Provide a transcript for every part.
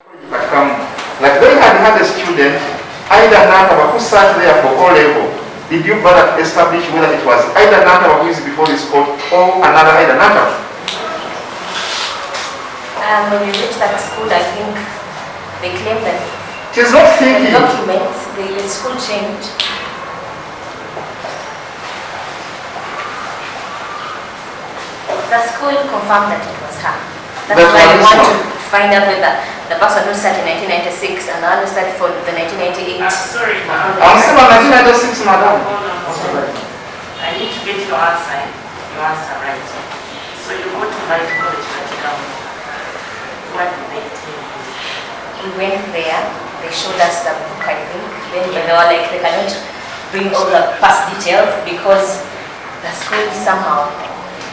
Like they had a student, Ida Nataba, who sat there for O level. Did you bother to establish whether it was Ida Nataba who is before this court or another Ida Nataba? When we reached that school, I think they claimed that It is not the thinking. documents, the school changed. The school confirmed that it was her. That's That's why what we this want one. to find out whether the person who started in 1996 and the one who started for the 1988. Sorry, ma'am. I'm still on 1996, madam. Hold on. I need to get your answer right. So you go to my college, what did they tell you? We went there, they showed us the book, I think. Then they were like, they cannot bring all the past details because the school somehow,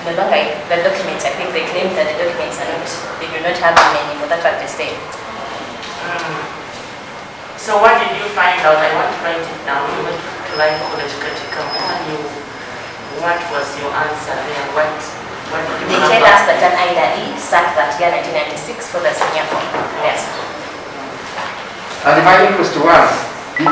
no longer the documents, I think they claimed that the documents are not, they do not have them anymore. That's what they say. So what did you find out? I want to write it down. You went to Life College Katika. What was your answer there? What did you They tell us that an Ida E sat that year 1996 for the senior form. Yes. And my interest was, did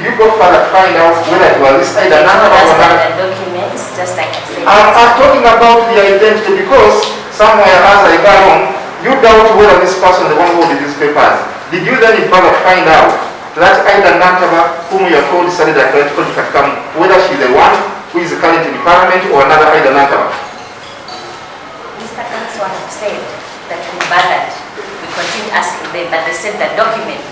you go further to find out whether it was this Ida Nataba or That's not? the documents, just like I said. I'm talking about the identity because somewhere as I got on, you doubt whether this person, the one who did these papers, did you then in further find out that Ida Nataba, whom you are told studied at Political Katkam, whether she's the one who is currently in parliament or another Ida Nataba? Mr. Council have said that we bothered. We continued asking them, but they said that documents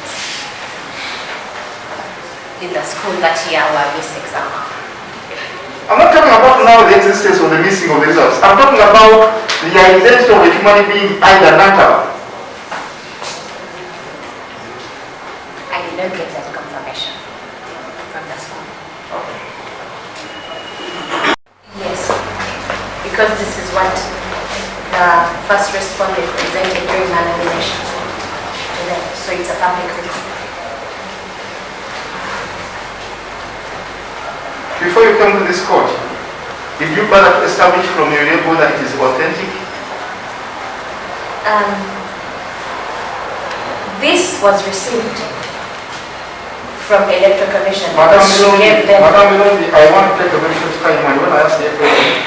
in the school that year were missing somehow. I'm not talking about now the existence or the missing of the results. I'm talking about the identity of the human being Ida Nataba. I did not get that confirmation from the school. Yes, because this is what the first respondent presented during my nomination to them, so it's a public record. Before you come to this court, did you bother to establish from your label that it is authentic? This was received from Electoral Commission. Madam She gave them. Milondi, I want to take a very short time and when I ask the question,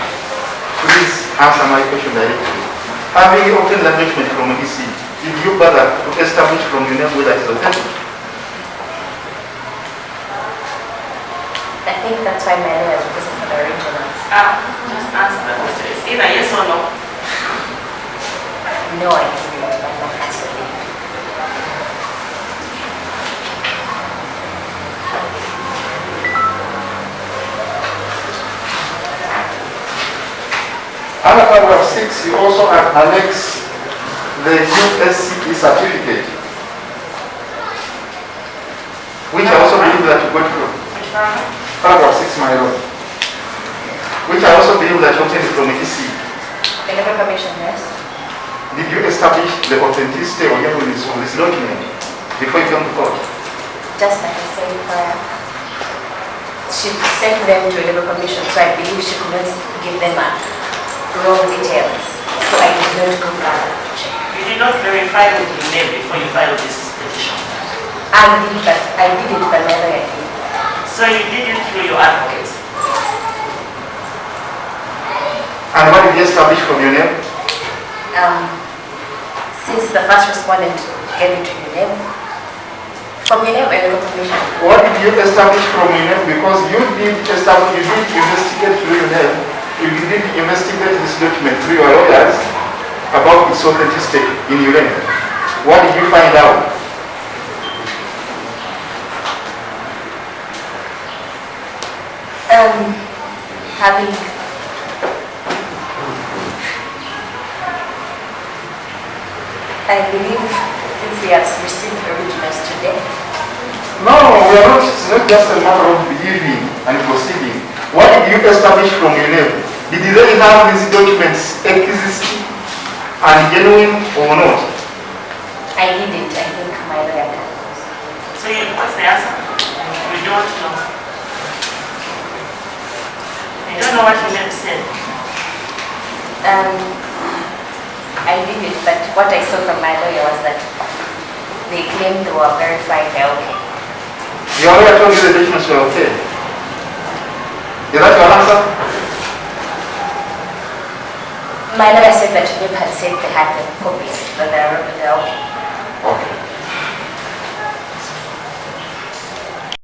please answer my question directly. Having obtained the document from EC, did you bother to establish from your name whether it is authentic? I think that's why my lawyer is looking for the originals. Just answer the question. It's either yes or no. No, I didn't, but I'm not answering. Under paragraph 6, you also annex the USCE certificate, which I also believe that you got from. Which paragraph? Paragraph 6, my lord. Which I also believe that you obtained from EC. Electoral Commission, yes. Did you establish the authenticity of this document before you come to court? Just like I said prior. She sent them to Electoral Commission, so I believe she couldn't give them wrong details. So I did not go further to check. You did not verify with your name before you filed this petition. I did it, but my lawyer did. So you did it through your advocate. And what did you establish from your name? Since the first respondent gave it to your name, from your name, Electoral Commission. What did you establish from your name? Because you did investigate through your name. You did investigate this document through your lawyers about its authenticity in your name. What did you find out? I believe since we have received originals today. No, we are not. It's not just a matter of believing and proceeding. What did you establish from your name? Did they have these documents existing and genuine or not? I didn't. I think my lawyer can. So what's the answer? You don't know. You don't know what you meant to say. I did it, but what I saw from my lawyer was that they claim they were verified, they're okay. Your lawyer told you the documents were okay. Is that your answer? My lawyer said that NIP had said they had the copies, but they're okay.